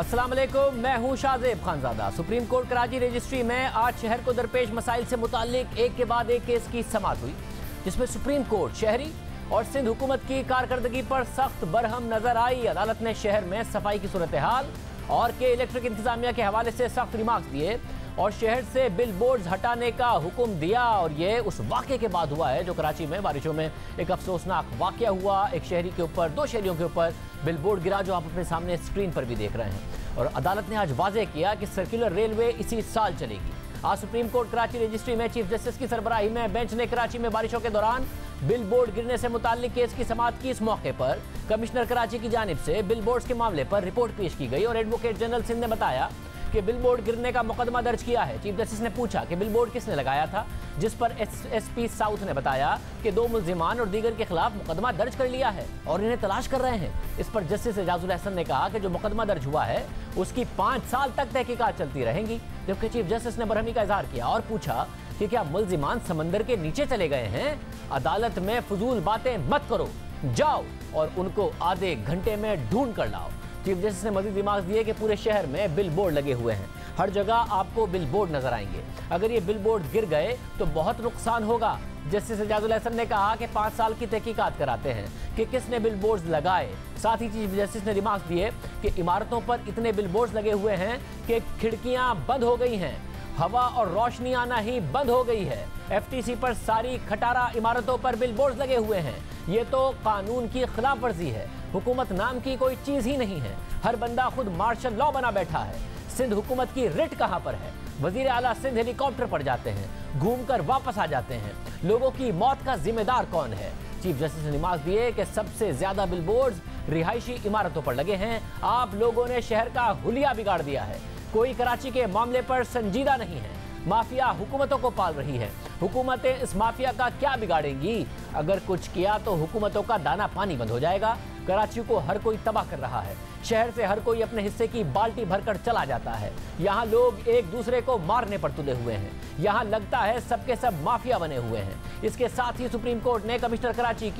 अस्सलाम वालेकुम, मैं हूं Shahzeb Khanzada. Supreme court Karachi registry में आज शहर को दरपेश मसाइल से मुताल्लिक एक के बाद एक केस की समाअत हुई, जिसमें सुप्रीम कोर्ट शहरी और सिंध हुकूमत की कारकर्दगी पर सख्त बरहम नजर आई। अदालत ने शहर में सफाई की सूरत हाल और के इलेक्ट्रिक इंतजामिया के हवाले से सख्त रिमार्क्स दिए और शहर से बिल बोर्ड्स हटाने का हुक्म दिया। और ये उस वाक़े के बाद हुआ है जो कराची में बारिशों में एक अफसोसनाक वाक़या हुआ। एक शहरी के ऊपर, दो शहरियों के ऊपर बिल बोर्ड गिरा, जो आप अपने सामने स्क्रीन पर भी देख रहे हैं। और अदालत ने आज वाज़ेह किया कि सर्कुलर रेलवे इसी साल चलेगी। आज सुप्रीम कोर्ट कराची रजिस्ट्री में चीफ जस्टिस की सरबराही में बेंच ने कराची में बारिशों के दौरान बिल बोर्ड गिरने से मुताल्लिक केस की समाअत की। इस मौके पर कमिश्नर कराची की जानिब से बिल बोर्ड्स के मामले पर रिपोर्ट पेश की गई और एडवोकेट जनरल सिंध ने बताया कि बिल बोर्ड गिरने का मुकदमा दर्ज किया है। चीफ जस्टिस ने पूछा कि बिल बोर्ड किसने लगाया था, जिस पर एसपी साउथ ने बताया कि दो मुल्जिमान और दीगर के खिलाफ मुकदमा दर्ज कर लिया है और इन्हें तलाश कर रहे हैं। इस पर जस्टिस एजाजुल हसन ने कहा कि जो मुकदमा दर्ज हुआ है उसकी 5 साल तक तहकीकात चलती रहेंगी। जबकि चीफ जस्टिस ने बरहमी का इजहार किया और पूछा कि क्या मुल्जिमान समंदर के नीचे चले गए हैं। अदालत में फजूल बातें मत करो, जाओ और उनको आधे घंटे में ढूंढ कर लाओ। चीफ जस्टिस ने मजीद रिमार्क्स दिए कि पूरे शहर में बिल बोर्ड लगे हुए हैं, हर जगह आपको बिल बोर्ड नजर आएंगे। अगर ये बिल बोर्ड गिर गए तो बहुत नुकसान होगा। जस्टिस एजाजुल हसन ने कहा कि 5 साल की तहकीकात कराते हैं कि किसने बिल बोर्ड लगाए। साथ ही चीफ जस्टिस ने रिमार्क्स दिए कि इमारतों पर इतने बिल बोर्ड लगे हुए हैं कि खिड़कियां बंद हो गई हैं, हवा और रोशनी आना ही बंद हो गई है। एफटीसी पर सारी खटारा इमारतों पर बिल बोर्ड लगे हुए हैं। ये तो कानून की खिलाफ वर्जी है। हुकूमत नाम की कोई चीज ही नहीं है, हर बंदा खुद मार्शल लॉ बना बैठा है। सिंध हुकूमत की रिट कहां पर है? वजीर आला सिंध हेलीकॉप्टर पर जाते हैं, घूमकर वापस आ जाते हैं। लोगों की मौत का जिम्मेदार कौन है? चीफ जस्टिस ने रिमार्क दिए कि सबसे ज्यादा बिल बोर्ड रिहायशी इमारतों पर लगे हैं। आप लोगों ने शहर का हुलिया बिगाड़ दिया है। कोई कराची के मामले पर संजीदा नहीं है। माफिया हुकूमतों को पाल रही है। हुकूमतें इस माफिया का क्या बिगाड़ेंगी? अगर कुछ किया तो हुकूमतों का दाना पानी बंद हो जाएगा। कराची को हर कोई तबाह कर रहा है। शहर से हर कोई अपने हिस्से की बाल्टी भरकर चला जाता है। यहाँ लोग एक दूसरे को मारने पर तुले हुए हैं। यहाँ लगता है सबके सब माफिया बने हुए हैं। इसके साथ ही सुप्रीम कोर्ट ने कमिश्नर कराची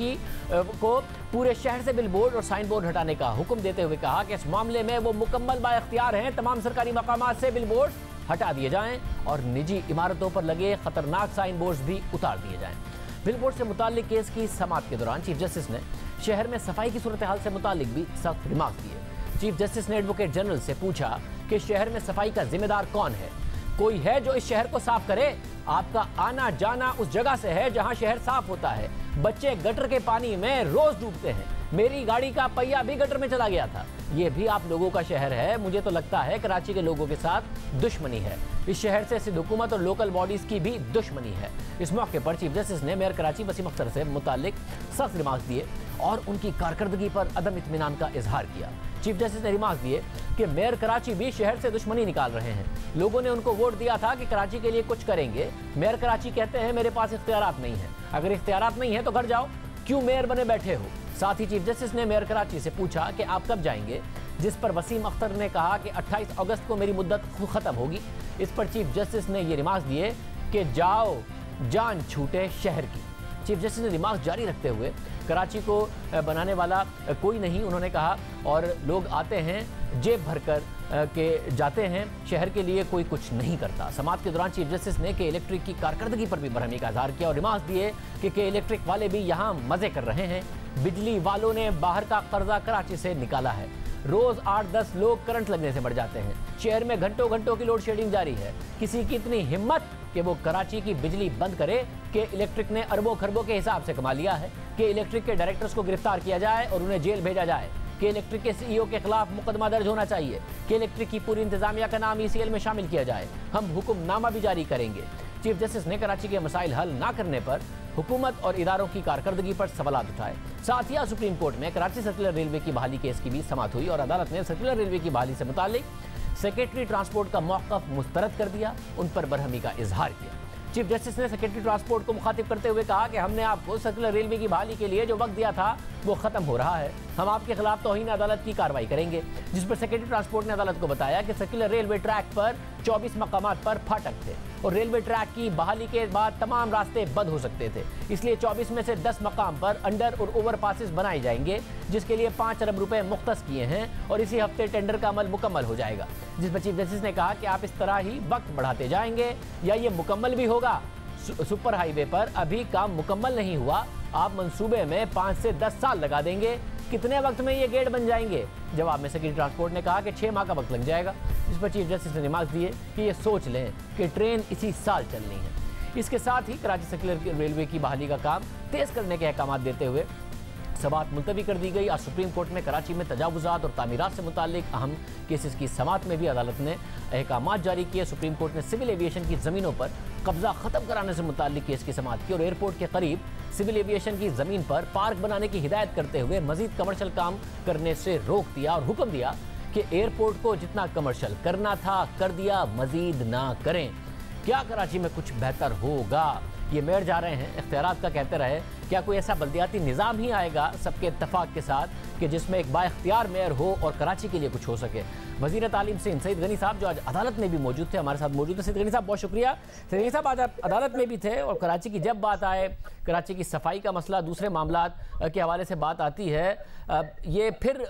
को पूरे शहर से बिल बोर्ड और साइन बोर्ड हटाने का हुक्म देते हुए कहा कि इस मामले में वो मुकम्मल बाइख्तियार हैं। तमाम सरकारी मकामात से बिल बोर्ड हटा दिए जाएं और निजी इमारतों पर लगे खतरनाक साइन बोर्ड्स भी उतार दिए जाएं। बिल बोर्ड से मुताल्लिक केस की समाअत के दौरान चीफ जस्टिस ने शहर में सफाई की सूरत हाल से मुताल्लिक भी सख्त रिमार्क दिए। चीफ जस्टिस ने एडवोकेट जनरल से पूछा कि शहर में सफाई का जिम्मेदार कौन है? कोई है जो इस शहर को साफ करे? आपका आना जाना उस जगह से है जहां शहर साफ होता है। बच्चे गटर के पानी में रोज डूबते हैं। मेरी गाड़ी का पहिया भी गटर में चला गया था। ये भी आप लोगों का शहर है। मुझे तो लगता है कराची के लोगों के साथ दुश्मनी है। इस शहर से सिंध हुकूमत और लोकल बॉडीज की भी दुश्मनी है। इस मौके पर चीफ जस्टिस ने मेयर कराची वसीम अख्तर से मुताल्लिक सख्त रिमार्क्स दिए और उनकी कारकर्दगी पर अदम इत्मीनान का इजहार किया। चीफ जस्टिस ने रिमार्क दिए कि मेयर कराची भी शहर से दुश्मनी निकाल रहे हैं। लोगों ने उनको वोट दिया था कि कराची के लिए कुछ करेंगे। मेयर कराची कहते हैं मेरे पास इख्तियारात नहीं है। अगर इख्तियारात नहीं है तो घर जाओ, क्यों मेयर बने बैठे हो? साथ ही चीफ जस्टिस ने मेयर कराची से पूछा कि आप कब जाएंगे, जिस पर वसीम अख्तर ने कहा कि 28 अगस्त को मेरी मुद्दत खत्म होगी। इस पर चीफ जस्टिस ने ये रिमार्क दिए कि जाओ जान छूटे शहर की। चीफ जस्टिस ने रिमार्क जारी रखते हुए कराची को बनाने वाला कोई नहीं, उन्होंने कहा, और लोग आते हैं जेब भरकर के जाते हैं, शहर के लिए कोई कुछ नहीं करता। समाअत के दौरान चीफ जस्टिस ने के इलेक्ट्रिक की कारकर्दगी पर भी बरहमी का इजहार किया और रिमार्क दिए कि के इलेक्ट्रिक वाले भी यहाँ मजे कर रहे हैं। बिजली वालों ने बाहर का कर्जा कराची से निकाला है। रोज 8-10 लोग करंट लगने से मर जाते हैं। शहर में घंटों घंटों की लोड शेडिंग जारी है। किसी की इतनी हिम्मत कि वो कराची की बिजली बंद करे। के इलेक्ट्रिक ने अरबों खरबों के हिसाब से कमा लिया है। के इलेक्ट्रिक के डायरेक्टर्स को गिरफ्तार किया जाए और उन्हें जेल भेजा जाए। के इलेक्ट्रिक के सीईओ के खिलाफ मुकदमा दर्ज होना चाहिए। के इलेक्ट्रिक की पूरी इंतजामिया का नाम ईसीएल में शामिल किया जाए। हम हुक्मनामा भी जारी करेंगे। चीफ जस्टिस ने कराची के मसाइल हल ना करने पर हुकूमत और इदारों की कारकर्दगी पर सवालात उठाए। साथ ही सुप्रीम कोर्ट में कराची सर्कुलर रेलवे की बहाली केस की भी समाअत हुई और अदालत ने सर्कुलर रेलवे की बहाली से मुताल्लिक सेक्रेटरी ट्रांसपोर्ट का मौक़िफ़ मुस्तरद कर दिया, उन पर बरहमी का इजहार किया। चीफ जस्टिस ने सेक्रेटरी ट्रांसपोर्ट को मुखातिब करते हुए कहा कि हमने आपको सर्कुलर रेलवे की बहाली के लिए जो वक्त दिया था वो खत्म हो रहा है। हम आपके खिलाफ तौहीन अदालत की कार्रवाई करेंगे। जिस पर सेक्रेटरी ट्रांसपोर्ट ने अदालत को बताया कि सर्कुलर रेलवे ट्रैक पर 24 मकामात पर फाटक थे और रेलवे ट्रैक की बहाली के बाद तमाम रास्ते बंद हो सकते थे। इसलिए 24 में से 10 मकाम पर अंडर और ओवर पासेस बनाए जाएंगे, जिसके लिए 5 अरब रुपए मुख्तस किए हैं और इसी हफ्ते टेंडर का अमल मुकम्मल हो जाएगा। जिस पर चीफ जस्टिस ने कहा कि आप इस तरह ही वक्त बढ़ाते जाएंगे या ये मुकम्मल भी होगा। सुपर हाईवे पर अभी काम मुकम्मल नहीं हुआ, आप मंसूबे में 5 से 10 साल लगा देंगे, कितने वक्त में ये गेट बन जाएंगे? जवाब में सेक्रेटरी ट्रांसपोर्ट ने कहा कि 6 माह का वक्त लग जाएगा। जिस पर चीफ जस्टिस ने रिमार्क दिए कि ये सोच लें कि ट्रेन इसी साल चलनी है। इसके साथ ही कराची सर्कुलर रेलवे की बहाली का काम तेज करने के अहकाम देते हुए समाअत मुलतवी कर दी गई। आज सुप्रीम कोर्ट में कराची में तजावुजात और तामीरात से मुतालिक अहम केसेस की समाअत में भी अदालत ने अहकाम जारी किए। सुप्रीम कोर्ट ने सिविल एविएशन की ज़मीनों पर कब्जा ख़त्म कराने से मुतालिक केस की समाअत की और एयरपोर्ट के करीब सिविल एविएशन की ज़मीन पर पार्क बनाने की हिदायत करते हुए मजीद कमर्शियल काम करने से रोक दिया और हुक्म दिया कि एयरपोर्ट को जितना कमर्शियल करना था कर दिया, मजीद ना करें। क्या कराची में कुछ बेहतर होगा? ये मेयर जा रहे हैं, इख्तियारात का कहते रहे। क्या कोई ऐसा बल्दियाती निज़ाम ही आएगा सबके इत्तफाक के साथ कि जिसमें एक बाइख्तियार मेयर हो और कराची के लिए कुछ हो सके? वज़ीर तालीम सिंध सईद गनी साहब जो आज अदालत में भी मौजूद थे, हमारे साथ मौजूद थे। सईद गनी साहब बहुत शुक्रिया। सईद गनी साहब आज आप अदालत में भी थे और कराची की जब बात आए, कराची की सफाई का मसला, दूसरे मामलात के हवाले से बात आती है, ये फिर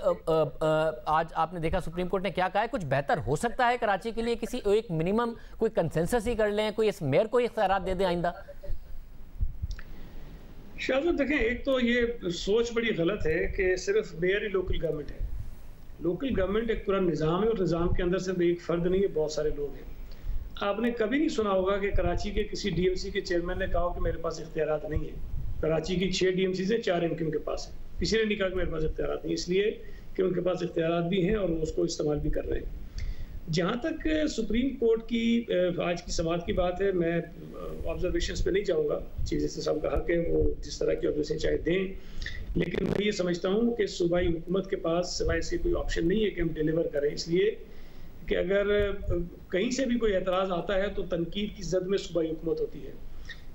आज आपने देखा सुप्रीम कोर्ट ने क्या कहा है, कुछ बेहतर हो सकता है कराची के लिए? किसी एक मिनिमम कोई कंसेंसस ही कर लें, कोई इस मेयर को ही इख्तियारात दे दें आइंदा? शाहज़ाद देखें, एक तो ये सोच बड़ी गलत है कि सिर्फ मेयर ही लोकल गवर्नमेंट है। लोकल गवर्नमेंट एक पूरा निज़ाम है और निज़ाम के अंदर सिर्फ एक फ़र्द नहीं है, बहुत सारे लोग हैं। आपने कभी नहीं सुना होगा कि कराची के किसी डीएमसी के चेयरमैन ने कहा कि मेरे पास इख्तियारात नहीं है। कराची की 6 डीएमसी से 4 एमक्यूएम के पास है, किसी ने नहीं कहा कि मेरे पास इख्तियारात नहीं, इसलिए कि उनके पास इख्तियारात भी हैं और वो उसको इस्तेमाल भी कर रहे हैं। जहाँ तक सुप्रीम कोर्ट की आज की समाअत की बात है, मैं ऑब्जर्वेशंस पे नहीं जाऊँगा। चीफ जस्टिस साहब का हक है, वो जिस तरह की ऑब्जर्वेशन चाहे दें, लेकिन मैं ये समझता हूँ कि सूबाई हुकूमत के पास सिवाय इसके कोई ऑप्शन नहीं है कि हम डिलीवर करें, इसलिए कि अगर कहीं से भी कोई एतराज़ आता है तो तनकीद की जद में सूबाई हुकूमत होती है।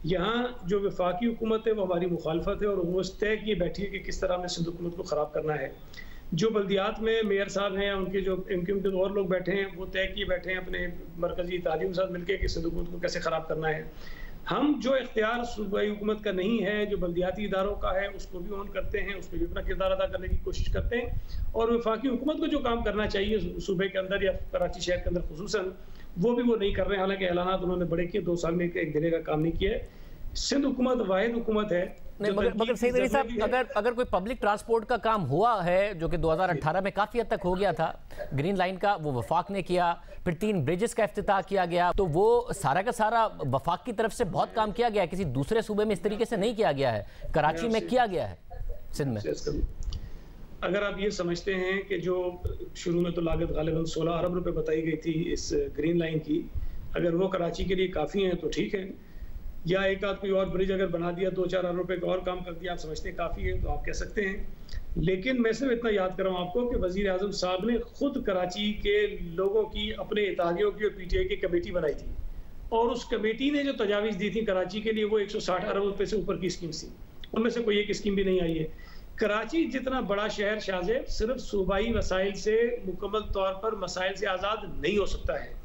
यहाँ जो वफाकी हुकूमत है वो हमारी मुखालफत है और वो तय किए बैठी है कि किस तरह हमने सिंध हुकूमत को ख़राब करना है। जो बल्दियात में मेयर साहब हैं, उनके जो एमक्यूएम के और लोग बैठे हैं, वो तय किए बैठे हैं अपने मरकजी तालीम के साथ मिलकर कि सिंध हुकूमत को कैसे ख़राब करना है। हम जो इख्तियार सूबाई हुकूमत का नहीं है, जो बल्दियाती इदारों का है, उसको भी ऑन करते हैं, उसमें भी अपना किरदार अदा करने की कोशिश करते हैं। और वफाकी हुकूमत को जो काम करना चाहिए सूबे के अंदर या कराची शहर के अंदर खुसूसन, वो भी वो नहीं कर रहे हैं। हालांकि ऐलानात उन्होंने बड़े किए, 2 साल में एक दिने का काम नहीं किया है। सिंध हुकूमत वाहिद हुकूमत है। नहीं, मगर सईद गनी साहब, अगर कोई पब्लिक ट्रांसपोर्ट का काम हुआ है जो कि 2018 में काफ़ी हद तक हो गया था, ग्रीन लाइन का वो वफाक ने किया, फिर 3 ब्रिजेस का इफ्तिताह किया गया, तो वो सारा का सारा वफाक की तरफ से बहुत काम किया गया है, किसी दूसरे सूबे में इस तरीके से नहीं किया गया है, कराची में किया गया है, सिंध में। अगर आप ये समझते हैं कि जो शुरू में तो लागत गालिबन 16 अरब रुपए बताई गई थी इस ग्रीन लाइन की, अगर वो कराची के लिए काफ़ी हैं तो ठीक है, या एक आध कोई और ब्रिज अगर बना दिया, 2-4 अरब रुपए का और काम कर दिया, आप समझते हैं काफ़ी है तो आप कह सकते हैं। लेकिन मैं सिर्फ इतना याद कर रहा हूँ आपको कि वज़ीर आज़म साहब ने खुद कराची के लोगों की, अपने इत्तेहादियों की और पीटीआई की कमेटी बनाई थी और उस कमेटी ने जो तजावीज़ दी थी कराची के लिए वो 160 अरब रुपए से ऊपर की स्कीम थी, उनमें से कोई एक स्कीम भी नहीं आई है। कराची जितना बड़ा शहर शाहजेब सिर्फ सूबाई वसाइल से मुकम्मल तौर पर मसाइल से आज़ाद नहीं हो सकता है,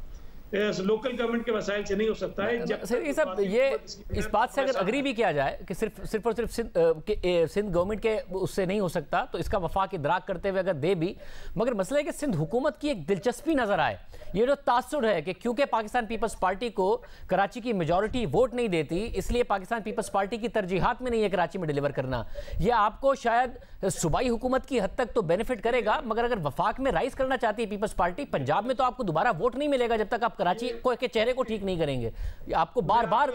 लोकल गवर्नमेंट के वसाइल से नहीं हो सकता है। ये सब ये इस बात से अगर अग्री भी किया जाए कि सिर्फ और सिर्फ सिंध गवर्नमेंट के उससे नहीं हो सकता, तो इसका वफाक इदराक करते हुए अगर दे भी, मगर मसला है कि सिंध हुकूमत की एक दिलचस्पी नजर आए, ये जो तासुर है कि क्योंकि पाकिस्तान पीपल्स पार्टी को कराची की मेजॉरिटी वोट नहीं देती, इसलिए पाकिस्तान पीपल्स पार्टी की तरजीहात में नहीं है कराची में डिलीवर करना। यह आपको शायद सूबाई हुकूमत की हद तक तो बेनिफिट करेगा, मगर अगर वफाक में राइज करना चाहती है पीपल्स पार्टी, पंजाब में तो आपको दोबारा वोट नहीं मिलेगा जब तक आप कराची को के चेहरे को ठीक नहीं करेंगे। आपको बार बार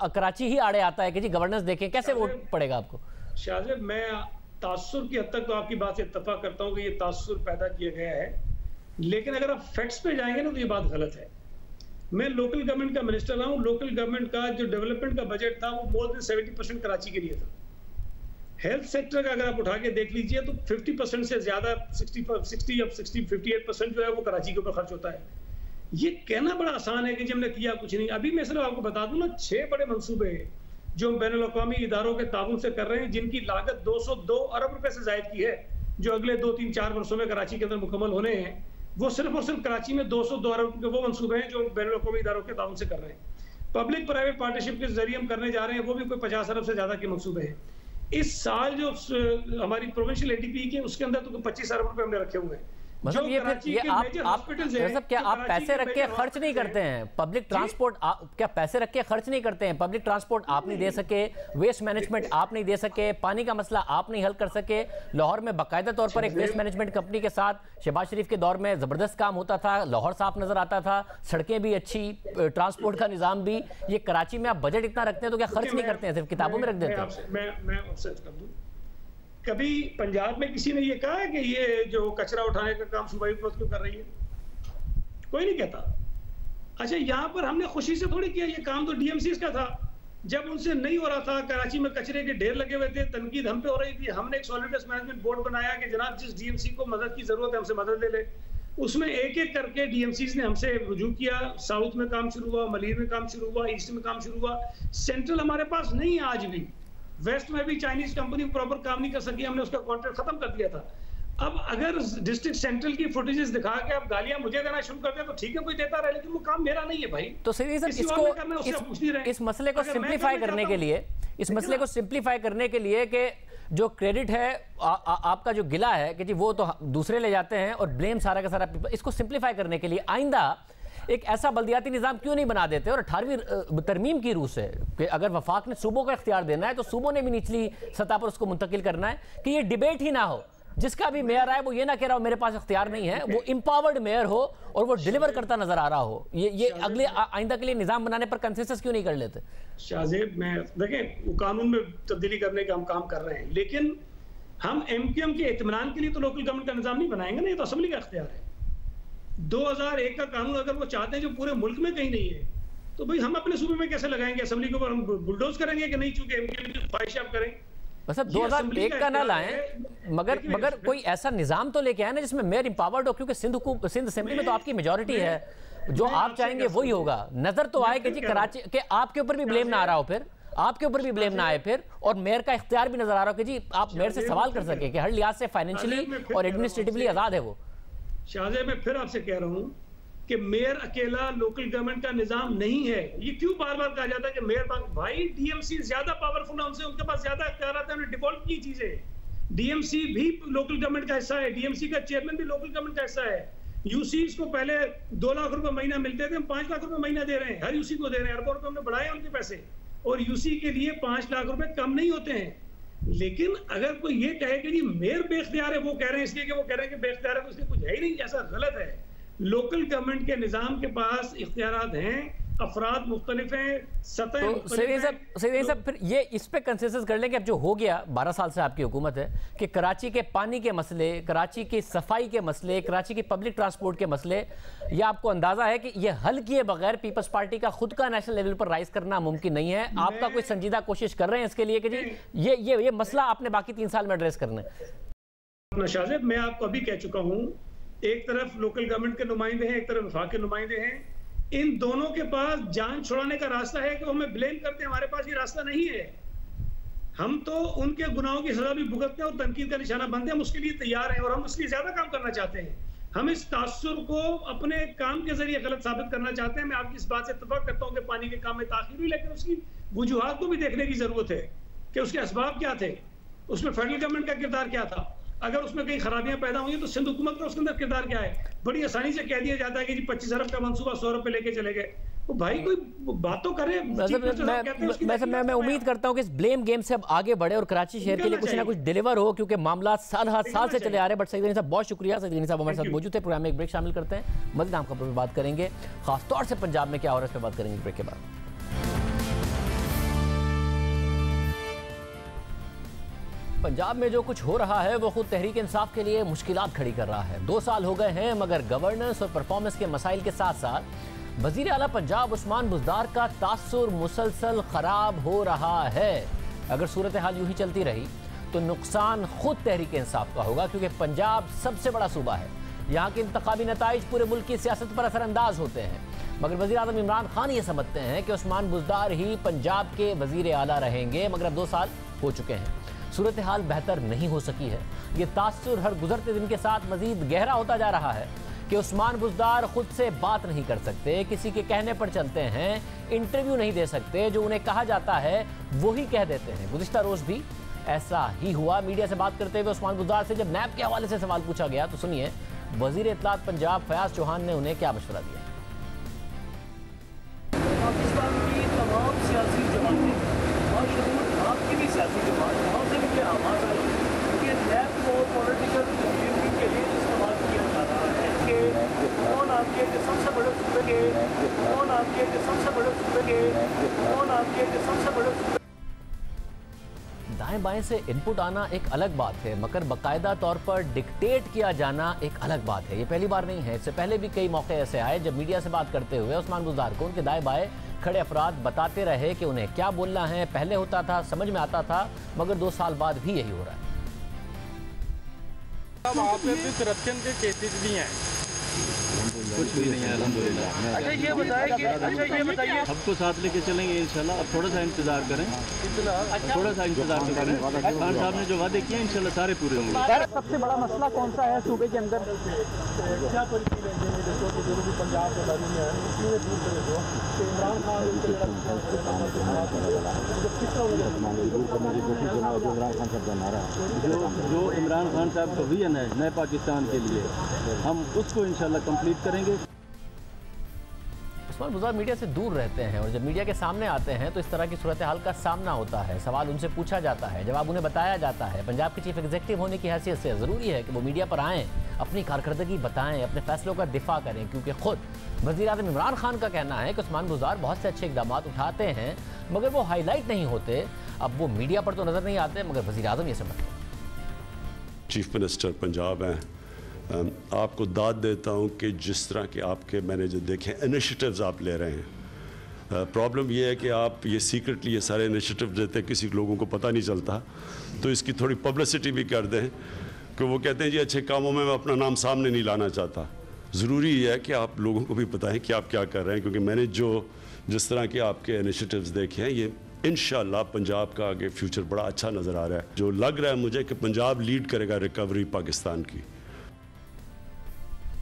कराची ही आड़े आता है कि जी गवर्नेंस देखें, कैसे वोट पड़ेगा आपको? शाहजेब, मैं तासुर की हद तक तो आपकी बात से इत्तफाक करता हूं कि ये तासुर पैदा किया गया है, लेकिन अगर आप फैक्ट्स पे जाएंगे ना तो ये बात गलत है। मैं लोकल गवर्नमेंट का मिनिस्टर रहा हूं, लोकल गवर्नमेंट का जो डेवलपमेंट का बजट था वो मोर देन 70% कराची के लिए था। हेल्थ सेक्टर का अगर आप उठा के देख लीजिए तो 50% से ज्यादा 58% जो है वो कराची के ऊपर खर्च होता है। ये कहना बड़ा आसान है कि जब हमने किया कुछ नहीं। अभी मैं सिर्फ आपको बता दूं ना, 6 बड़े मंसूबे जो हम बैनुल-अक़वामी इदारों के ताउन से कर रहे हैं, जिनकी लागत 202 अरब रुपए से जायद की है, जो अगले 2-3-4 वर्षों में कराची के अंदर मुकम्मल होने हैं। वो सिर्फ और सिर्फ कराची में 202 अरब के वो मंसूबे हैं जो बैनुल-अक़वामी इदारों के ताउन से कर रहे हैं। पब्लिक प्राइवेट पार्टनरशिप के जरिए हम करने जा रहे हैं, वो भी कोई 50 अरब से ज्यादा के मंसूबे हैं। इस साल जो हमारी प्रोविंशियल एडीपी के उसके अंदर तो 25 अरब रुपए हमने रखे हुए हैं। मतलब ये फिर ये आप क्या आप पैसे रख के खर्च नहीं करते हैं? पब्लिक ट्रांसपोर्ट क्या पैसे रख के खर्च नहीं करते हैं? पब्लिक ट्रांसपोर्ट आप नहीं दे सके, वेस्ट मैनेजमेंट आप नहीं दे सके, पानी का मसला आप नहीं हल कर सके। लाहौर में बाकायदा तौर पर एक वेस्ट मैनेजमेंट कंपनी के साथ शहबाज शरीफ के दौर में जबरदस्त काम होता था, लाहौर साफ नजर आता था, सड़कें भी अच्छी, ट्रांसपोर्ट का निजाम भी। ये कराची में आप बजट इतना रखते हैं तो क्या खर्च नहीं करते हैं, सिर्फ किताबों में रख देते हैं? मैं ऑफसेट कर दूं, कभी पंजाब में किसी ने ये कहा है कि ये जो कचरा उठाने का काम सूबाई हुकूमत क्यों कर रही है? कोई नहीं कहता। अच्छा, यहाँ पर हमने खुशी से थोड़ी किया, ये काम तो डीएमसी का था। जब उनसे नहीं हो रहा था, कराची में कचरे के ढेर लगे हुए थे, तनकीद हम पे हो रही थी, हमने एक सॉलिड वेस्ट मैनेजमेंट बोर्ड बनाया कि जनाब जिस डीएमसी को मदद की जरूरत है हमसे मदद ले ले। उसमें एक एक करके डीएमसीज ने हमसे रुजू किया। साउथ में काम शुरू हुआ, मलीर में काम शुरू हुआ, ईस्ट में काम शुरू हुआ। सेंट्रल हमारे पास नहीं है आज भी। वेस्ट में भी चाइनीज कंपनी प्रॉपर काम नहीं कर सकी, हमने उसका कॉन्ट्रैक्ट खत्म कर दिया था। अब अगर डिस्ट्रिक्ट सेंट्रल की फुटेजेस दिखा के आप गालियां मुझे देना शुरू कर दे तो ठीक है, कोई देता रहे, लेकिन वो काम मेरा नहीं है भाई। तो सीधी सर इस मसले को सिंप्लीफाई करने के लिए, इस मसले को सिंप्लीफाई करने के लिए कि जो क्रेडिट है आपका जो गिला है कि जी वो तो दूसरे ले जाते हैं और ब्लेम सारा का सारा, इसको सिंप्लीफाई करने के लिए आइंदा एक ऐसा बल्दियाती निज़ाम क्यों नहीं बना देते? और 18वीं तरमीम की रूह से कि अगर वफाक ने सूबों को इख्तियार देना है तो सूबों ने भी निचली सतह पर उसको मुंतकिल करना है कि ये डिबेट ही ना हो। जिसका भी मेयर आए वो ये ना कह रहा हो मेरे पास इख्तियार नहीं है, वो एम्पावर्ड मेयर हो और वो डिलीवर करता नजर आ रहा हो। ये अगले आइंदा के लिए निज़ाम बनाने पर कंसेंसस क्यों नहीं कर लेते? शाहजेब, मैं देखें वो कानून में तब्दीली करने का हम काम कर रहे हैं, लेकिन हम एमक्यूएम के इत्मीनान के लिए तो लोकल गवर्नमेंट का निज़ाम नहीं बनाएंगे ना, ये तो असेंबली का इख्तियार है। 2001 का कानून अगर वो चाहते हैं जो पूरे मुल्क में कहीं नहीं है तो भाई हम अपने सूबे में कैसे लगाएंगे? असेंबली के ऊपर हम बुलडोज करेंगे कि नहीं? चूंकि एमक्यूएम की ख्वाहिश आप करें, मतलब 2001 का ना लाएं, मगर कोई ऐसा निजाम तो लेके आए ना जिसमें मेयर इंपावर्ड हो, क्योंकि सिंध असेंबली में तो आपकी मेजॉरिटी है, जो आप चाहेंगे वही होगा। नजर तो आए कि जी कराची के आपके ऊपर भी ब्लेम ना आ रहा हो, फिर आपके ऊपर भी ब्लेम ना आए फिर, और मेयर का इख्तियार भी नजर आ रहा हो कि जी आप मेयर से सवाल कर सके कि हर लिहाज से फाइनेंशियली और एडमिनिस्ट्रेटिवली आजाद है वो। शाहजेब, मैं फिर आपसे कह रहा हूँ कि मेयर अकेला लोकल गवर्नमेंट का निजाम नहीं है। ये क्यों बार बार कहा जाता है कि मेयर भाई डीएमसी ज्यादा पावरफुल है उनसे, उनके पास ज्यादा इख्तियार है, उन्हें डिफॉल्ट की चीजें। डीएमसी भी लोकल गवर्नमेंट का हिस्सा है, डीएमसी का चेयरमैन भी लोकल गवर्नमेंट का हिस्सा है। यूसीज को पहले 2 लाख रुपए महीना मिलते थे, हम 5 लाख रुपए महीना दे रहे हैं, हर यूसी को दे रहे हैं, अरबों रुपए हमने बढ़ाए उनके पैसे, और यूसी के लिए 5 लाख रुपए कम नहीं होते हैं। लेकिन अगर कोई ये कहे कि जी मेयर बेख्तियार है, वो कह रहे हैं इसलिए कि वो कह रहे हैं कि बेख्तियार है तो उसके कुछ है ही नहीं, ऐसा गलत है। लोकल गवर्नमेंट के निजाम के पास इख्तियारात हैं, अफराद मुख्तलिफ हैं, सतह तो सही सब फिर ये इस पे कंसेंसस कर लें कि अब जो हो गया 12 साल से आपकी हुकूमत है कि कराची के पानी के मसले, कराची की सफाई के मसले, कराची की पब्लिक ट्रांसपोर्ट के मसले, ये आपको अंदाजा है कि ये हल किए बगैर पीपल्स पार्टी का खुद का नेशनल लेवल पर राइज करना मुमकिन नहीं है? आपका कोई संजीदा कोशिश कर रहे हैं इसके लिए कि जी ये मसला आपने बाकी 3 साल में एड्रेस करना है? शाहजेब, मैं आपको अभी कह चुका हूँ, एक तरफ लोकल गवर्नमेंट के नुमाइंदे हैं, एक तरफ वफाक के नुमाइंदे हैं। इन दोनों के पास जान छुड़ाने का रास्ता है कि वो हमें ब्लेम करते हैं, हमारे पास ये रास्ता नहीं है। हम तो उनके गुनाहों की सजा भी भुगतते हैं और तनकीद का निशाना बनते हैं, हम उसके लिए तैयार हैं और हम उसके लिए ज्यादा काम करना चाहते हैं। हम इस तासुर को अपने काम के जरिए गलत साबित करना चाहते हैं। मैं आपकी इस बात से इत्तफाक करता हूँ कि पानी के काम में ताखीर हुई, लेकिन उसकी वजूहात को भी देखने की जरूरत है कि उसके असबाब क्या थे, उसमें फेडरल गवर्नमेंट का किरदार क्या था, अगर उसमें कई खराबियां पैदा हुई तो सिंध हुकूमत का उसके अंदर किरदार क्या है? बड़ी आसानी से कह दिया जाता है कि जी 25 अरब का मंसूबा 100 अरब पे लेके चले गए। तो भाई कोई बात तो करे। मैं उम्मीद करता हूं कि इस ब्लेम गेम से अब आगे बढ़े और कराची शहर के लिए कुछ ना कुछ डिलीवर हो, क्योंकि मामला साल से चले आ रहे हैं। बट सईद साहब बहुत शुक्रिया, सईद साहब हमारे साथ मौजूद थे। प्रोग्राम में एक ब्रेक शामिल करते हैं, मज़ीद आम खबरों पर बात करेंगे, खासतौर से पंजाब में क्या हो रहा है इस पर बात करेंगे ब्रेक के बाद। पंजाब में जो कुछ हो रहा है वो खुद तहरीक इंसाफ के लिए मुश्किलात खड़ी कर रहा है। 2 साल हो गए हैं मगर गवर्नेंस और परफॉर्मेंस के मसाइल के साथ साथ वजीर आला पंजाब उस्मान बुज़दार का तासुर मुसलसल खराब हो रहा है। अगर सूरत हाल यूं ही चलती रही तो नुकसान खुद तहरीक इंसाफ का होगा, क्योंकि पंजाब सबसे बड़ा सूबा है, यहाँ के इंतखाबी नताइज पूरे मुल्क की सियासत पर असरअंदाज होते हैं। मगर वज़ीर आज़म इमरान खान ये समझते हैं कि उस्मान बुज़दार ही पंजाब के वज़ीर आला रहेंगे, मगर अब 2 साल हो चुके हैं, सूरत हाल बेहतर नहीं हो सकी है। ये तासुर हर गुजरते दिन के साथ मजीद गहरा होता जा रहा है। कि उस्मान बुज़दार खुद से बात नहीं कर सकते, किसी के कहने पर चलते हैं, इंटरव्यू नहीं दे सकते, जो उन्हें कहा जाता है वही कह देते हैं। गुज़िश्ता रोज़ भी ऐसा ही हुआ। मीडिया से बात करते हुए उस्मान बुज़दार से जब नैब के हवाले से सवाल पूछा गया तो सुनिए वज़ीर इत्तलात पंजाब फयाज चौहान ने उन्हें क्या मशवरा दिया। पाकिस्तान की तमाम सियासी जमातें और शुरू आपकी भी सियासी जमात वहाँ से भी आवाज़ आई कि नैब को पॉलिटिकल गिमिंग के लिए इस्तेमाल किया जा रहा है कि कौन आपके सबसे बड़े सूबे के कौन आपके सबसे बड़े सूबे के कौन आपके सबसे बड़े सूबे। दाएं बाएं से इनपुट आना एक अलग बात है, मगर बाकायदा तौर पर डिक्टेट किया जाना एक अलग बात है। ये पहली बार नहीं है, इससे पहले भी कई मौके ऐसे आए जब मीडिया से बात करते हुए उस्मान बुज़दार को उनके दाएं बाएं खड़े अफराद बताते रहे कि उन्हें क्या बोलना है। पहले होता था, समझ में आता था, मगर 2 साल बाद भी यही हो रहा है। अब वहाँ पे भी करप्शन के केसेस भी हैं, कुछ भी नहीं है अल्हम्दुलिल्लाह। अच्छा ये बताइए सबको साथ लेके चलेंगे इंशाल्लाह। अब थोड़ा सा इंतजार करें, थोड़ा सा इंतजार करें। खान साहब ने जो वादे किए इंशाल्लाह सारे पूरे होंगे। सबसे बड़ा मसला कौन सा है सूबे के अंदर? क्या परिस्थिति है जो भी पंजाब के बारे में है इसमें दूर करे दो कि इमरान खान जो इमरान खान साहब का विजन है नए पाकिस्तान के लिए, हम उसको इंशाल्लाह कंप्लीट करेंगे। उस्मान बुज़दार मीडिया से दूर रहते हैं और जब मीडिया के सामने आते हैं तो इस तरह की सूरत हाल का सामना होता है, सवाल उनसे पूछा जाता है, जवाब उन्हें बताया जाता है। पंजाब के चीफ एग्जीक्यूटिव होने की हैसियत से ज़रूरी है कि वो मीडिया पर आएँ, अपनी कारकर्दगी बताएं, अपने फैसलों का दिफा करें, क्योंकि खुद वज़ीर-ए-आज़म इमरान खान का कहना है कि उस्मान बुज़दार बहुत से अच्छे इक़दाम उठाते हैं मगर वो हाईलाइट नहीं होते। अब वो मीडिया पर तो नज़र नहीं आते मगर वज़ीर-ए-आज़म ये समझते हैं। चीफ मिनिस्टर पंजाब हैं, आपको दाद देता हूं कि जिस तरह के आपके मैंने जो देखे इनिशिएटिव्स आप ले रहे हैं। प्रॉब्लम ये है कि आप ये सीक्रेटली ये सारे इनिशिएटिव देते हैं, किसी लोगों को पता नहीं चलता, तो इसकी थोड़ी पब्लिसिटी भी कर दें कि वो कहते हैं जी अच्छे कामों में मैं अपना नाम सामने नहीं लाना चाहता। ज़रूरी है कि आप लोगों को भी बताएं कि आप क्या कर रहे हैं, क्योंकि मैंने जिस तरह के आपके इनिशिएटिव्स देखे हैं ये इंशाल्लाह पंजाब का आगे फ्यूचर बड़ा अच्छा नज़र आ रहा है। जो लग रहा है मुझे कि पंजाब लीड करेगा रिकवरी पाकिस्तान की।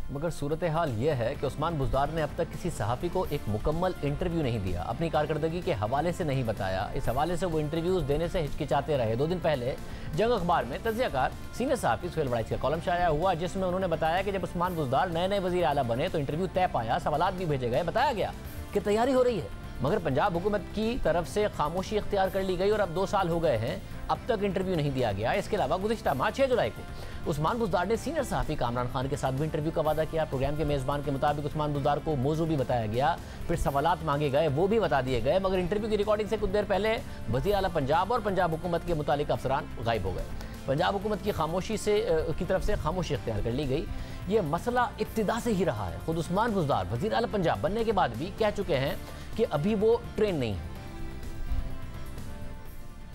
मगर सूरत हाल यह है कि उस्मान बुज़दार ने अब तक किसी सहाफ़ी को एक मुकम्मल इंटरव्यू नहीं दिया, अपनी कारकर्दगी के हवाले से नहीं बताया। इस हवाले से वो इंटरव्यूज़ देने से हिचकिचाते रहे। 2 दिन पहले जंग अखबार में तज़कियाकार सीनियर सहाफ़ी सुहेल वड़ाइच का कॉलम शाया हुआ, जिसमें उन्होंने बताया कि जब उस्मान बुज़दार नए वज़ीर आला बने तो इंटरव्यू तय पाया, सवालात भी भेजे गए, बताया गया कि तैयारी हो रही है, मगर पंजाब हुकूमत की तरफ से खामोशी इख्तियार कर ली गई और अब 2 साल हो गए हैं, अब तक इंटरव्यू नहीं दिया गया। इसके अलावा गुज़िश्ता माह 6 जुलाई को उस्मान बुज़दार ने सीनियर सहाफ़ी कामरान खान के साथ भी इंटरव्यू का वादा किया। प्रोग्राम के मेज़बान के मुताबिक उस्मान बुज़दार को मौजू भी बताया गया, फिर सवालात मांगे गए, वो भी बता दिए गए, मगर इंटरव्यू की रिकॉर्डिंग से कुछ देर पहले वज़ीर आला पंजाब और पंजाब हुकूमत के मुतालिक अफसरान गायब हो गए। पंजाब हुकूमत की खामोशी की तरफ से खामोशी इख्तियार कर ली गई। ये मसला इब्तिदा से ही रहा है। खुद उस्मान बुज़दार वज़ीर आला पंजाब बनने के बाद भी कह चुके हैं कि अभी वो ट्रेन नहीं है।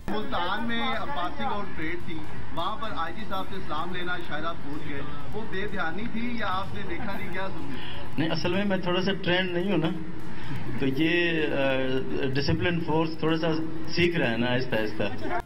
मुल्तान में पासिंग आउट परेड थी, वहाँ पर आईजी साहब से सलाम लेना शायद आप भूल गए, वो बेध्यानी थी या आपने देखा नहीं? क्या नहीं, असल में मैं थोड़ा सा ट्रेंड नहीं हूँ ना, तो ये डिसिप्लिन फोर्स थोड़ा सा सीख रहा है ना आहिस्ता आहिस्ता।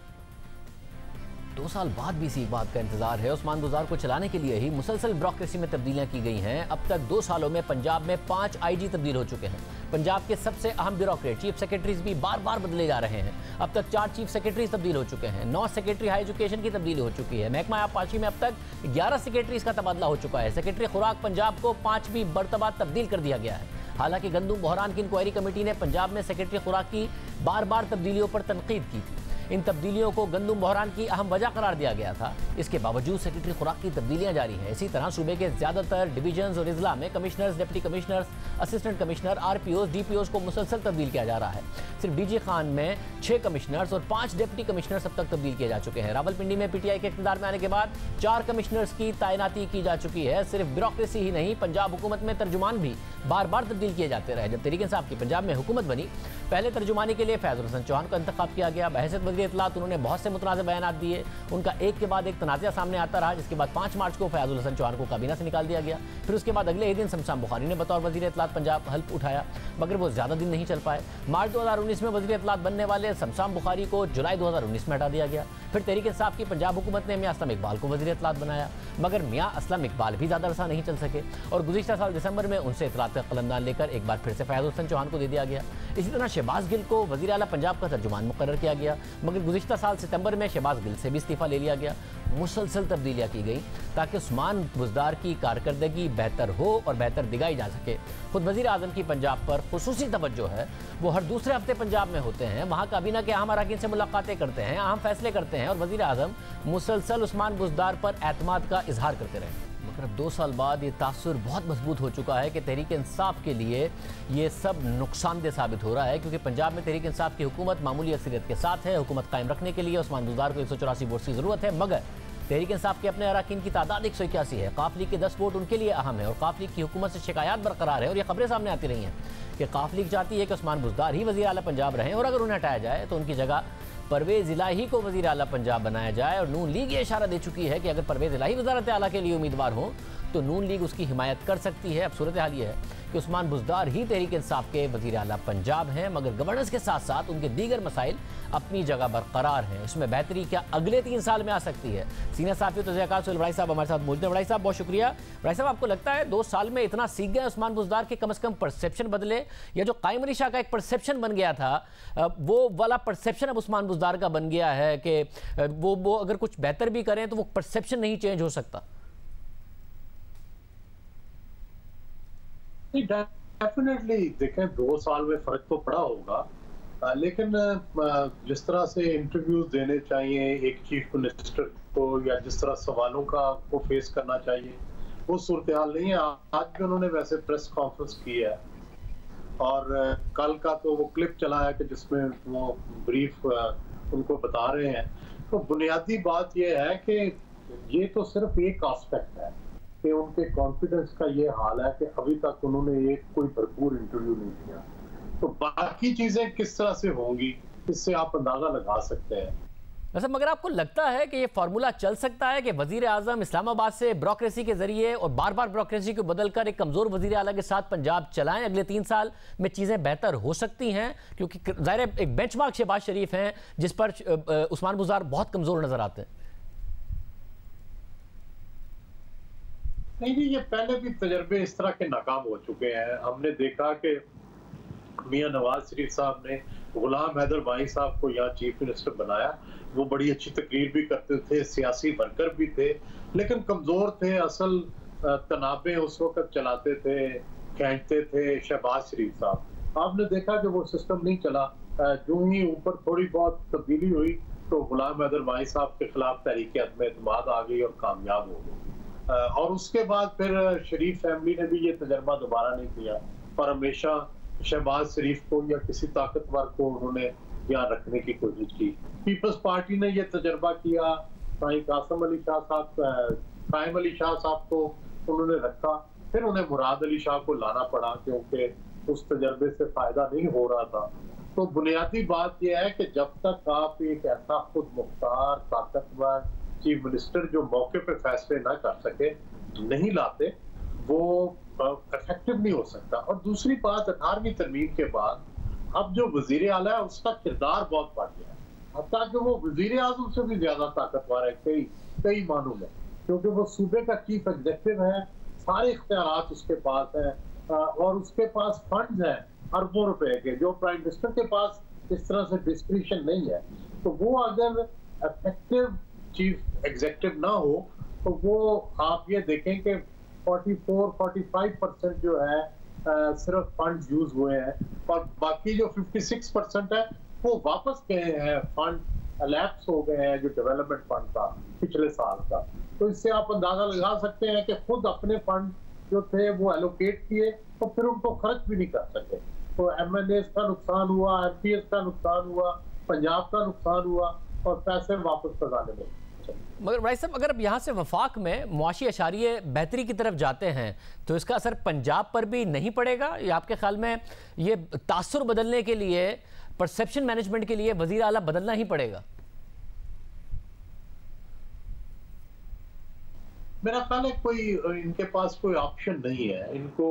2 साल बाद भी इसी बात का इंतजार है। उस्मान बुज़दार को चलाने के लिए ही मुसलसल ब्यूरोक्रेसी में तब्दीलियां की गई हैं। अब तक 2 सालों में पंजाब में 5 आईजी तब्दील हो चुके हैं। पंजाब के सबसे अहम ब्यूरोक्रेट चीफ सेक्रेटरीज भी बार बार बदले जा रहे हैं। अब तक 4 चीफ सेक्रेटरीज तब्दील हो चुके हैं, 9 सेक्रेटरी हाई एजुकेशन की तब्दीली हो चुकी है। महकमा आबपाशी में अब तक 11 सेक्रेटरीज का तबादला हो चुका है। सेक्रेटरी खुराक पंजाब को 5वीं मरतबा तब्दील कर दिया गया है। हालांकि गंदुम बहरान की इंक्वायरी कमेटी ने पंजाब में सेक्रेटरी खुराक की बार बार तब्दीलियों पर तनकीद की थी। इन तब्दीलियों को गंदुम बहरान की अहम वजह करार दिया गया था। इसके बावजूद सेक्रेटरी खुराक की तब्दीलियां जारी हैं। इसी तरह सूबे के ज्यादातर डिवीजन्स और इजला में commissioners, deputy commissioners, assistant commissioner, RPOs, DPOs को मुसलसल तब्दील किया जा रहा है। सिर्फ DG खान में 6 कमिश्नर्स और 5 डिप्टी कमिश्नर्स अब तक तब्दील किए जा चुके हैं। रावलपिंडी में PTI के इक़्तिदार में आने के बाद 4 कमिश्नर्स की तैनाती की जा चुकी है। सिर्फ ब्यूरोक्रेसी ही नहीं, पंजाब हुकूमत में तर्जुमान भी बार बार तब्दील किए जाते रहे। जब तहरीक इंसाफ की पंजाब में हुकूमत बनी, पहले तर्जुमानी के लिए फैज़ुल हसन चौहान का इंतखाब किया गया। बहैसियत वज़ीर इत्तलात, उन्होंने बहुत से मुतनाज़ बयानात दिए। उनका एक के बाद एक तनाज़ा सामने आता रहा, जिसके बाद 5 मार्च को फयाजुल हसन चौहान को काबीना से निकाल दिया गया। फिर उसके बाद अगले ही दिन शमशान बुखारी ने बतौर वज़ीर इत्तलात पंजाब हल्फ उठाया, मगर वो ज़्यादा दिन नहीं चल पाए। मार्च 2019 में वज़ीर इत्तलात बनने वाले शमशान बुखारी को जुलाई 2019 में हटा दिया गया। फिर तहरीक इंसाफ की पंजाब हुकूमत ने मियां असलम इकबाल को वज़ीर इत्तलात बनाया, मगर मियां असलम इकबाल भी ज़्यादा अरसा नहीं चल सके और गुज़िश्ता साल दिसंबर में उनसे इत्तलात का कलमदान लेकर एक बार फिर से फयाजुल हसन चौहान को दे दिया गया। इसी तरह शहबाज गिल को वज़ीर आला पंजाब का तर्जुमान मुकर्रर किया गया, मगर गुज़िश्ता साल सितंबर में शहबाज गिल से भी इस्तीफ़ा ले लिया गया। मुसलसल तब्दीलियाँ की गई ताकि उस्मान बुज़दार की कारकर्दगी बेहतर हो और बेहतर दिखाई जा सके। खुद वज़ीर आज़म की पंजाब पर खुसूसी तवज्जो है, वो हर दूसरे हफ्ते पंजाब में होते हैं, वहाँ काबीना के अहम अरकान से मुलाकातें करते हैं, अहम फैसले करते हैं और वज़ीर आज़म मुसलसल उस्मान बुज़दार पर एतमाद का इजहार करते रहे। मगर अब 2 साल बाद ये तासुर बहुत मजबूत हो चुका है कि तहरीक इंसाफ के लिए ये सब नुकसानदेह साबित हो रहा है, क्योंकि पंजाब में तहरीक इंसाफ की हुकूमत मामूली अक्सरियत के साथ है। हुकूमत कायम रखने के लिए उस्मान बुज़दार को 184 वोट की ज़रूरत है, मगर तहरीक इंसाफ के अपने अरकान की तादाद 181 है। काफ लीग के 10 वोट उनके लिए अहम है और काफ लीग की हुकूमत से शिकायत बरकरार है और ये खबरें सामने आती रही हैं कि काफ लीग चाहती है कि उस्मान बुज़दार ही वज़ीर आला पंजाब रहें और अगर उन्हें हटाया जाए तो उनकी जगह परवेज़ इलाही को वज़ीर आला पंजाब बनाया जाए। और नून लीग ये इशारा दे चुकी है कि अगर परवेज़ इलाही वज़ारत आला के लिए उम्मीदवार हो तो नून लीग उसकी हिमायत कर सकती है। अब सूरत हाल ये है कि उस्मान बुज़दार ही तहरीक इंसाफ के वज़ीर आला पंजाब हैं, मगर गवर्नेंस के साथ साथ उनके दीगर मसाइल अपनी जगह बरकरार हैं। इसमें बेहतरी क्या अगले 3 साल में आ सकती है? सीनियर साहब तज़कियात सुहेल बड़ाई साहब हमारे साथ मौजूद हैं। बड़ाई साहब बहुत शुक्रिया। बड़ाई साहब, आपको लगता है 2 साल में इतना सीख गए उस्मान बुज़दार के कम से कम परसेप्शन बदले, या जो कायम अली शाह का एक परसेप्शन बन गया था वो वाला परसेप्शन अब उस्मान बुज़दार का बन गया है कि वो अगर कुछ बेहतर भी करें तो वो परसेप्शन नहीं चेंज हो सकता? डेफिनेटली देखें 2 साल में फर्क तो पड़ा होगा, लेकिन जिस तरह से इंटरव्यूज देने चाहिए एक चीफ मिनिस्टर को या जिस तरह सवालों को फेस करना चाहिए वो सूरत हाल नहीं है। आज भी उन्होंने वैसे प्रेस कॉन्फ्रेंस की है और कल का तो वो क्लिप चला है कि जिसमें वो ब्रीफ उनको बता रहे हैं। तो बुनियादी बात ये है कि ये तो सिर्फ एक एस्पेक्ट है कि उनके कॉन्फिडेंस का ये हाल है कि अभी तक उन्होंने कोई भरपूर इंटरव्यू नहीं दिया। तो बाकी चीजें किस तरह से होंगी इससे आप अंदाजा लगा सकते हैं। वैसे मगर आपको लगता है कि ये फार्मूला चल सकता है कि वजीर आजम इस्लामाबाद से ब्यूरोक्रेसी के जरिए और बार बार ब्यूरोक्रेसी को बदलकर एक कमजोर वजीर आला के साथ पंजाब चलाएं? अगले 3 साल में चीजें बेहतर हो सकती हैं, क्योंकि जाहिर एक बेंचमार्क शहबाज शरीफ हैं जिस पर उस्मान बुज़दार बहुत कमजोर नजर आते हैं। नहीं, ये पहले भी तजर्बे इस तरह के नाकाम हो चुके हैं। हमने देखा कि मियां नवाज शरीफ साहब ने गुलाम हैदर वाई साहब को यहाँ चीफ मिनिस्टर बनाया। वो बड़ी अच्छी तकरीर भी करते थे, सियासी वर्कर भी थे, लेकिन कमजोर थे। असल तनाबे उस वक्त चलाते थे, खींचते थे शहबाज शरीफ साहब। आपने देखा कि वो सिस्टम नहीं चला। जो ही ऊपर थोड़ी बहुत तब्दीली हुई तो गुलाम हैदर वाई साहब के खिलाफ तहरीक अदम एतमाद आ गई और कामयाब हो गई। और उसके बाद फिर शरीफ फैमिली ने भी ये तजर्बा दोबारा नहीं किया और हमेशा शहबाज शरीफ को या किसी ताकतवर को उन्होंने यहाँ रखने की कोशिश की। पीपल्स पार्टी ने ये तजर्बा किया, कासिम अली शाह साहब, कायम अली शाह साहब को उन्होंने रखा, फिर उन्हें मुराद अली शाह को लाना पड़ा क्योंकि उस तजर्बे से फायदा नहीं हो रहा था। तो बुनियादी बात यह है कि जब तक आप एक ऐसा खुद मुख्तार ताकतवर चीफ मिनिस्टर जो मौके पे फैसले ना कर सके नहीं लाते, वो इफेक्टिव नहीं हो सकता। और दूसरी बात, 18वीं तरमीम के बाद अब जो वजीर आला है उसका किरदार बहुत बढ़ गया है, हत्ता कि वो वजीर आजम से भी ज्यादा ताकतवर है कई मानों में, क्योंकि वो सूबे का चीफ एग्जीक्यूटिव है, सारे इख्तियारात उसके पास है और उसके पास फंड्स हैं अरबों रुपए के, जो प्राइम मिनिस्टर के पास इस तरह से डिस्क्रिप्शन नहीं है। तो वो अगर इफेक्टिव चीफ एग्जीक्यूटिव ना हो तो वो आप ये देखें कि 44-45% जो है सिर्फ फंड यूज हुए हैं और बाकी जो 56% है वो वापस गए हैं, फंड लैप्स हो गए हैं जो डेवलपमेंट फंड था पिछले साल का। तो इससे आप अंदाजा लगा सकते हैं कि खुद अपने फंड जो थे वो एलोकेट किए तो फिर उनको खर्च भी नहीं कर सके। तो MNAs का नुकसान हुआ, MPs का नुकसान हुआ, पंजाब का नुकसान हुआ और पैसे वापस खजाने में। मगर भाई साहब, अगर अब यहाँ से वफाक में मुआशी अशारिये बेहतरी की तरफ जाते हैं तो इसका असर पंजाब पर भी नहीं पड़ेगा? या आपके ख्याल में ये तासुर बदलने के लिए परसेप्शन मैनेजमेंट के लिए वजीर आला बदलना ही पड़ेगा। मेरा ख्याल है कोई इनके पास कोई ऑप्शन नहीं है, इनको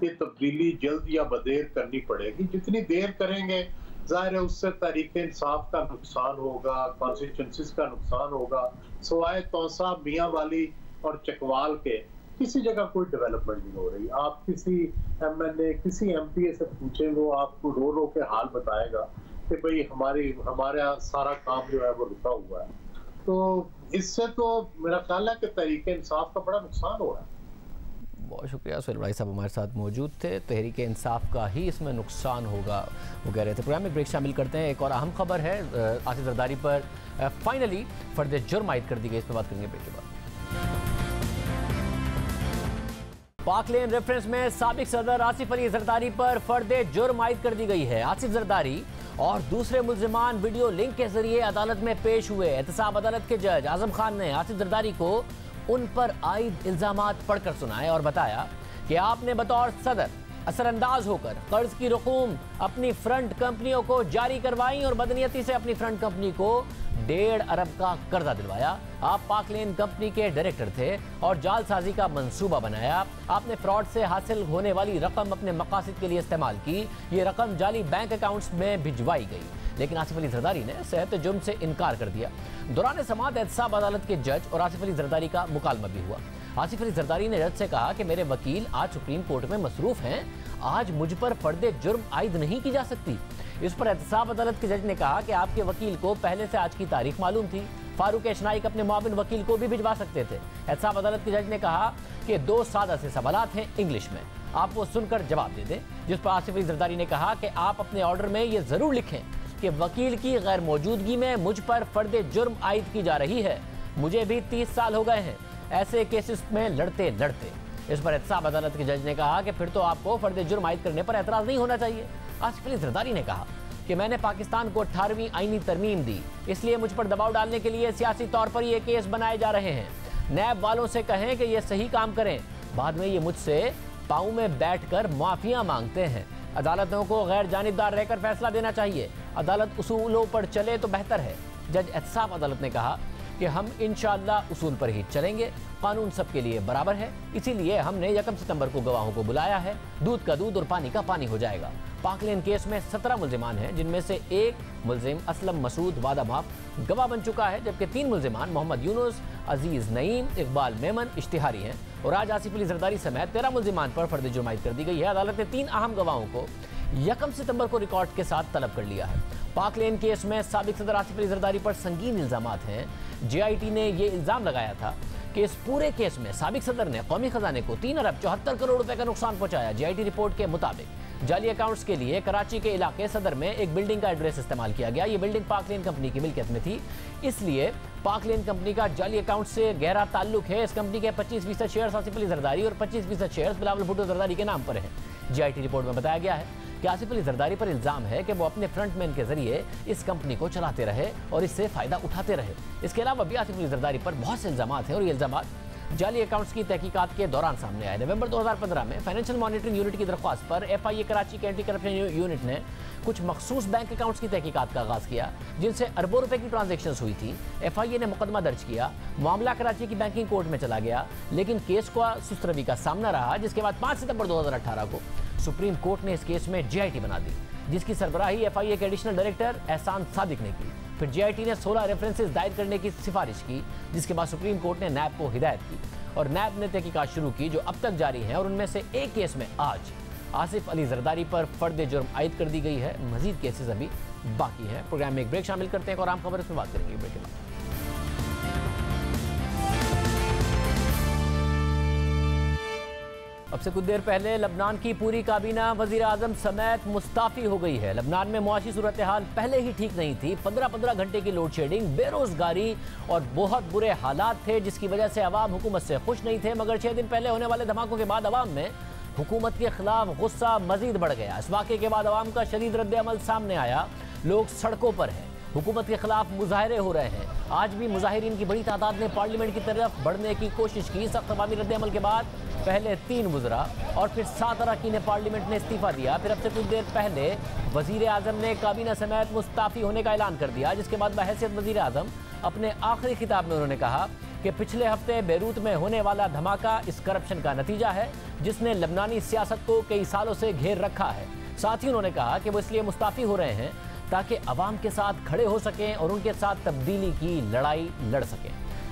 ये तब्दीली जल्द या बदेर करनी पड़ेगी। जितनी देर करेंगे जाहिर है उससे तहरीक इंसाफ का नुकसान होगा, कॉन्स्टिट्यूंसीज का नुकसान होगा। सवाए तौसा, मियां वाली और चकवाल के किसी जगह कोई डेवलपमेंट नहीं हो रही। आप किसी MNA किसी MP से पूछें, वो आपको रो रो के हाल बताएगा कि भाई हमारा सारा काम जो है वो रुका हुआ है। तो इससे तो मेरा ख्याल है कि तहरीक इंसाफ का बड़ा नुकसान हो रहा है। बहुत शुक्रिया सुहेल भाई साहब हमारे साथ मौजूद थे। तहरीक इंसाफ का ही इसमें नुकसान होगा वो कह रहे थे। प्रोग्राम में ब्रेक शामिल करते हैं। एक और अहम खबर है, आसिफ जरदारी पर फाइनली फर्द जुर्म आयद कर दी गई। इस पर बात करेंगे ब्रेक के बाद। पाक लेन रेफरेंस में साबिक सदर आसिफ अली जरदारी पर फर्द जुर्म आयद कर दी गई है। आसिफ जरदारी और दूसरे मुल्जिमान वीडियो लिंक के जरिए अदालत में पेश हुए। एहतसाब अदालत के जज आजम खान ने आसिफ जरदारी को उन पर आयद इल्जामात पढ़कर सुनाए और बताया कि आपने बतौर सदर असरअंदाज होकर कर्ज की रकूम अपनी फ्रंट कंपनियों को जारी करवाई और बदनीयती से अपनी फ्रंट कंपनी को 1.5 अरब का कर्जा दिलवाया। आप पाक लेन कंपनी के डायरेक्टर थे और जालसाजी का मंसूबा बनाया। आपने फ्रॉड से हासिल होने वाली रकम अपने मकासद के लिए इस्तेमाल की। ये रकम जाली बैंक अकाउंट्स में भिजवाई गई, लेकिन आसिफ अली जरदारी ने सेहत जुर्म से इनकार कर दिया। दौरान समाअत एहतसाब अदालत के जज और आसिफ अली जरदारी का मुकालमा भी हुआ। आसिफ अली जरदारी ने जज से कहा कि मेरे वकील आज सुप्रीम कोर्ट में मसरूफ हैं, आज मुझ पर फर्द जुर्म आयद नहीं की जा सकती। इस पर एहतसाब अदालत के जज ने कहा कि आपके वकील को पहले से आज की तारीख मालूम थी। फारूक एशनाइक अपने मुआविन वकील को भी भिजवा सकते थे। एहतसाब अदालत के जज ने कहा कि 2 सादा से सवालात हैं इंग्लिश में, आप वो सुनकर जवाब दे दें। जिस पर आसिफ अली जरदारी ने कहा कि आप अपने ऑर्डर में ये जरूर लिखें कि वकील की गैर मौजूदगी में मुझ पर फर्द जुर्म आयद की जा रही है। मुझे भी 30 साल हो गए हैं ऐसे केसेस में लड़ते लड़ते। इस पर एहतसाब अदालत के जज ने कहा कि फिर तो आपको फर्द जुर्म आयद करने पर एतराज नहीं होना चाहिए। आसिफ अली जरदारी ने कहा कि मैंने पाकिस्तान को 18वीं आईनी तरमीम दी, इसलिए मुझ पर दबाव डालने के लिए सियासी तौर पर ये केस बनाए जा रहे हैं। नैब वालों से कहें कि ये सही काम करें, बाद में ये मुझसे पाँव में बैठकर माफिया मांगते हैं। अदालतों को गैर जानिबदार रहकर फैसला देना चाहिए। अदालत उसूलों पर चले तो बेहतर है। जज एहतसाब अदालत ने कहा कि हम इंशाअल्लाह उसूल पर ही चलेंगे। कानून सबके लिए बराबर है, इसीलिए हमने 1 सितंबर को गवाहों को बुलाया है। दूध का दूध और पानी का पानी हो जाएगा। पाक लेन केस में 17 मुल्जिमान हैं, जिनमें से एक मुल्जिम असलम मसूद वादा माफ गवाह बन चुका है, जबकि 3 मुल्जिमान मोहम्मद यूनुस, अजीज नईम, इकबाल मेमन इश्तिहारी हैं। और आज आसिफ अली जरदारी समेत 13 मुल्जिमान पर फर्द जुर्म आयद कर दी गई है। अदालत ने 3 अहम गवाहों को 1 सितंबर को रिकॉर्ड के साथ तलब कर लिया है। पाक लेन केस में साबिक सदर आसिफ अली जरदारी पर संगीन इल्जामात हैं। JIT ने ये इल्जाम लगाया था कि इस पूरे केस में साबिक सदर ने कौमी खजाने को 3 अरब 74 करोड़ रुपए का नुकसान पहुंचाया। JIT रिपोर्ट के मुताबिक जाली अकाउंट्स के लिए कराची के इलाके सदर में एक बिल्डिंग का एड्रेस इस्तेमाल किया गया। ये बिल्डिंग पाक लेन कंपनी की मिल्कियत में थी, इसलिए पाक लेन कंपनी का जाली अकाउंट से गहरा ताल्लुक है। इस कंपनी के 25% शेयर्स आसिफ अली जरदारी और 25% शेयर्स बिलावल भुट्टो जरदारी के नाम पर हैं। JIT रिपोर्ट में बताया गया है कि आसिफ अली जरदारी पर इल्जाम है कि वो अपने फ्रंटमैन के जरिए इस कंपनी को चलाते रहे और इससे फायदा उठाते रहे। इसके अलावा भी आसिफ अली जरदारी पर बहुत से इल्जाम हैं और ये इल्जाम जाली अकाउंट्स की तहकीकात के दौरान सामने आए। नवंबर 2015 में फाइनेंशियल मॉनिटरिंग यूनिट की दरख्वास्त पर FIA कराची के एंटी करप्शन यूनिट ने कुछ मखसूस बैंक अकाउंट्स की तहकीकात का आगाज किया, जिनसे अरबों रुपए की ट्रांजैक्शंस हुई थी। FIA ने मुकदमा दर्ज किया, मामला कराची की बैंकिंग कोर्ट में चला गया, लेकिन केस का सुस्तरवी का सामना रहा, जिसके बाद 5 सितंबर 2018 को सुप्रीम कोर्ट ने इस केस में JIT बना दी, जिसकी सरबराही FIA के एडिशनल डायरेक्टर एहसान सादिक ने की। फिर JIT ने 16 रेफरेंसेस दायर करने की सिफारिश की, जिसके बाद सुप्रीम कोर्ट ने नैब को हिदायत की और नैब ने तहकीकात शुरू की, जो अब तक जारी है। और उनमें से एक केस में आज आसिफ अली जरदारी पर फर्द जुर्म आयद कर दी गई है। मजीद केसेस अभी बाकी हैं। प्रोग्राम में एक ब्रेक शामिल करते हैं और आम खबर इसमें बात करेंगे ब्रेक के बाद। अब से कुछ देर पहले लबनान की पूरी काबीना वजीर आजम समेत मुस्ताफी हो गई है। लबनान में मुआशी सूरत हाल पहले ही ठीक नहीं थी। 15-15 घंटे की लोड शेडिंग, बेरोजगारी और बहुत बुरे हालात थे, जिसकी वजह से अवाम हुकूमत से खुश नहीं थे। मगर 6 दिन पहले होने वाले धमाकों के बाद अवाम में हुकूमत के खिलाफ गुस्सा मजीद बढ़ गया। इस वाक़े के बाद अवाम का शदीद रद्द-ए-अमल सामने आया। लोग सड़कों पर हैं, हुकूमत के खिलाफ मुजाहरे हो रहे हैं। आज भी मुजाहिरीन की बड़ी तादाद ने पार्लियामेंट की तरफ बढ़ने की कोशिश की। सख्त अवामी रद्द-ए-अमल के बाद पहले 3 वज़रा और फिर 7 अरकान ने पार्लियामेंट ने इस्तीफा दिया। फिर अब से कुछ देर पहले वज़ीर आज़म ने काबीना समेत मुस्ताफ़ी होने का ऐलान कर दिया, जिसके बाद बहैसियत वज़ीर आज़म अपने आखिरी खिताब में उन्होंने कहा कि पिछले हफ्ते बेरूत में होने वाला धमाका इस करप्शन का नतीजा है जिसने लबनानी सियासत को कई सालों से घेर रखा है। साथ ही उन्होंने कहा कि वो इसलिए मुस्ताफ़ी हो रहे हैं ताकि अवाम के साथ खड़े हो सकें और उनके साथ तब्दीली की लड़ाई लड़ सकें।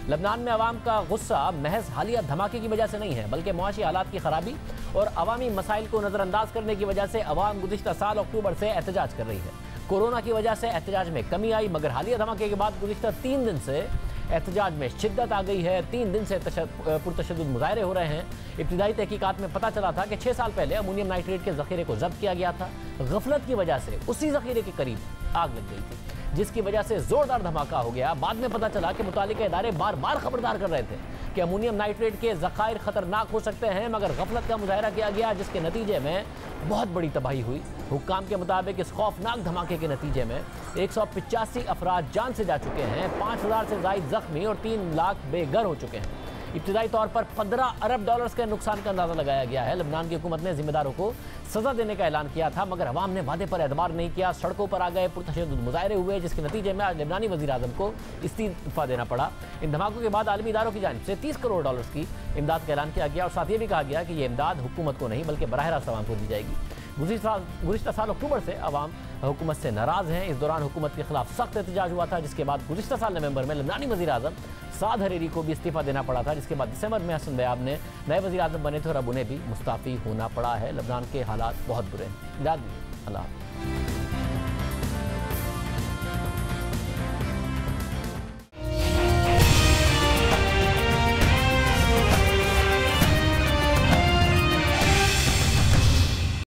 लबनान में अवाम का गुस्सा महज हालिया धमाके की वजह से नहीं है, बल्कि मुआशी हालात की खराबी और अवामी मसाइल को नज़रअंदाज करने की वजह से अवाम गुज़िश्ता साल अक्टूबर से एहतजाज कर रही है। कोरोना की वजह से एहतजाज में कमी आई, मगर हालिया धमाके के बाद गुज़िश्ता 3 दिन से एहतजाज में शिद्दत आ गई है। 3 दिन से पुरतशद्दुद मुजाहरे हो रहे हैं। इब्तिदाई तहकीकात में पता चला था कि 6 साल पहले अमोनियम नाइट्रेट के ज़ख़ीरे को जब्त किया गया था। गफलत की वजह से उसी ज़ख़ीरे के करीब आग लग गई थी, जिसकी वजह से जोरदार धमाका हो गया। बाद में पता चला कि मुतालिका इदारे बार बार खबरदार कर रहे थे कि अमोनियम नाइट्रेट के ज़ख़ायर ख़तरनाक हो सकते हैं, मगर गफलत का मुजाहरा किया गया, जिसके नतीजे में बहुत बड़ी तबाही हुई। हुक्काम के मुताबिक इस खौफनाक धमाके के नतीजे में 185 अफराद जान से जा चुके हैं, 5000 से ज़ायद ज़ख्मी और 3 लाख बेघर हो चुके हैं। इब्तिदाई तौर पर 15 अरब डॉलर्स के नुकसान का अंदाज़ा लगाया गया है। लबनान की हुकूमत ने जिम्मेदारों को सज़ा देने का ऐलान किया था, मगर अवाम ने वादे पर एतबार नहीं किया। सड़कों पर आ गए, पुरतशद्दुद मुजाहरे हुए, जिसके नतीजे में आज लबनानी वज़ीर आज़म को इस्तीफा देना पड़ा। इन धमाकों के बाद आलमी इदारों की जानिब से 30 करोड़ डॉलर्स की इमदाद का ऐलान किया गया और साथ ये भी कहा गया कि ये इमदाद हुकूमत को नहीं बल्कि बराह रास्त अवाम को दी जाएगी। गुज़िश्ता साल अक्टूबर से अवाम हुकूमत से नाराज़ हैं। इस दौरान हुकूमत के खिलाफ सख्त एहतजाज हुआ था, जिसके बाद गुज़िश्ता साल नवंबर में लबनानी वज़ीर आज़म साद हरीरी को भी इस्तीफा देना पड़ा था, जिसके बाद दिसंबर में हसन दयाब ने नए वज़ीर आज़म बने थे और अब उन्हें भी मुस्ताफ़ी होना पड़ा है। लबनान के हालात बहुत बुरे हैं। याद अल्लाह।